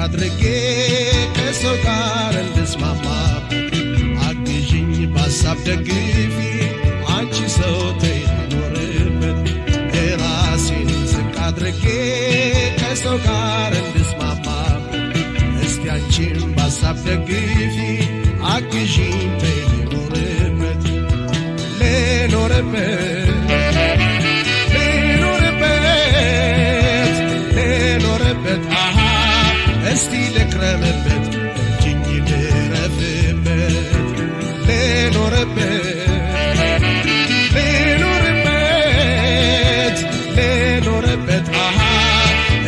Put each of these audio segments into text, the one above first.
አድርጌ ከሰው ጋር እንድስማማ አግዥኝ በሐሳብ ደግፊ አንቺ ሰው ተይ ልኖርበት ራሴን ዝቅ አድርጌ ከሰው ጋር እንድስማማ እስቲ አንቺም በሐሳብ ደግፊ አግዥኝ ተይ ልኖርበት ልኖርበት አሃ እስቲ ልክረምበት እጅኝ ልረፍበት ልኖርበት አሃ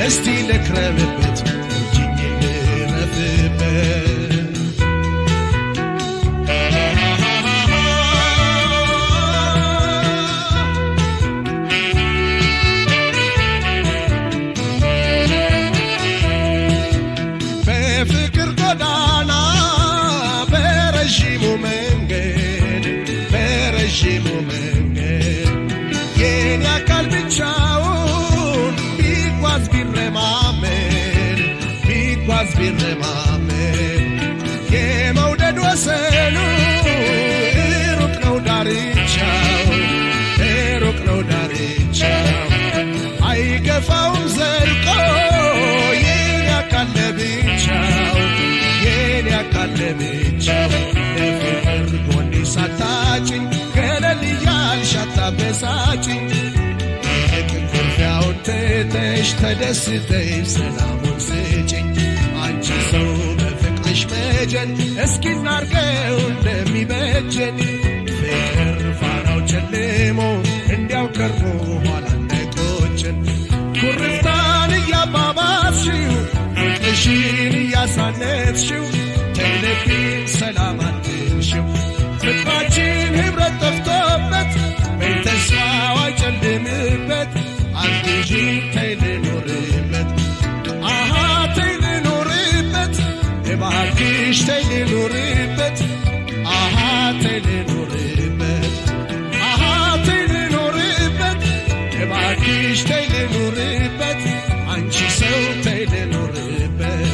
እስቲ ልክረምበት እጅኝ ልረፍበት በፍቅር ጎዳና በረዥሙ መንገድ የኔ አካል ብቻውን ቢጓዝ ቢረማመድ የመውደድ ወሰኑ ሩቅ ነው ዳርቻው አይገፋውም ዘልቆ የኔ አካል ለብቻው ለፍቅር ጎኔ ሳታጭኝ ገለል እያልሽ አታበሳጭኝ ኩርፊያውን ትተሽ ተደስተሽ ሰላሙን ስጭኝ አንቺ ሰው በፍቅርሽ መጀን እስኪ እናርገው እንደሚበጀን ፍቅር ፋናው ጨልሞ እንዲያው ቀርቦ ኋላ እንዳይቆጨን ኩርፍታን እያባባስሽው ፍቅርሽን እያሳነስሽው ተይልብኝ ሰላም አትንሽው ፍቅራችን ኅብረት ጠፍቶበት በተስፋው አይጨልምበት አግዢኝ ተይ ልኖርበት አሃ ተይ ልኖርበት እባክሽ ተይ ልኖርበት አሃ ተይ ልኖርበት አሃ ተይ ልኖርበት እባክሽ ተይ ልኖርበት አንቺ ሰው ተይ ልኖርበት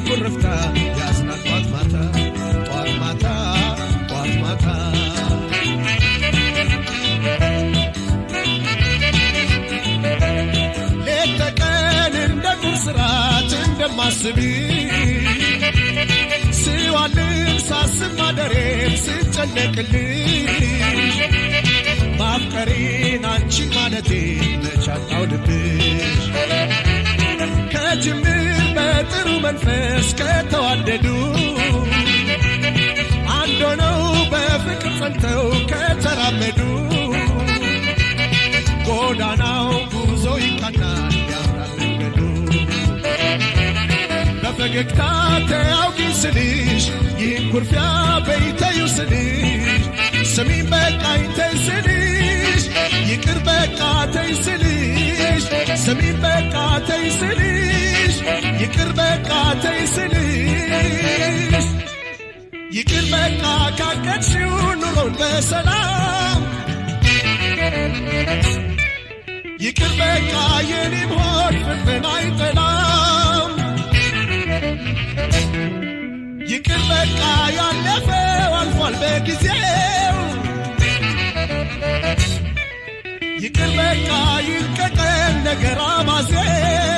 ኩርፍታ ያዝናል ጧት ማታ ሌት ተቀን እንደ ቁርስ ራት እንደማስብ ስዋልም ሳስብ ማደሬም ስጨነቅልሽ ማፍቀሬን አንቺ ማለቴ መቻጣው ልብሽ ከጅምር በጥሩ መንፈስ ከተዋደዱ አንድ ሆነው በፍቅር ጸንተው ከተራመዱ ጎዳናው ጉዞ ይቃናል ያምራል መንገዱ በፈገግታ ተያውቂኝ ስልሽ ይህን ኩርፊያ በይተዩ ስልሽ ስሚኝ በቃኝ ተይ ስልሽ ይቅር በቃ ተይ ስልሽ ስሚኝ በቃ ተይ ስልሽ ይቅር በቃ ተይ ስልሽ ይቅር በቃ ካቀድሽው ኑሮን በሰላም ይቅር በቃ የኔም ሆድ ፍቅርን አይጠላም ይቅር በቃ ያለፈው አልፏል በጊዜው ይቅር በቃ ይልቀቀን ነገር አባዜው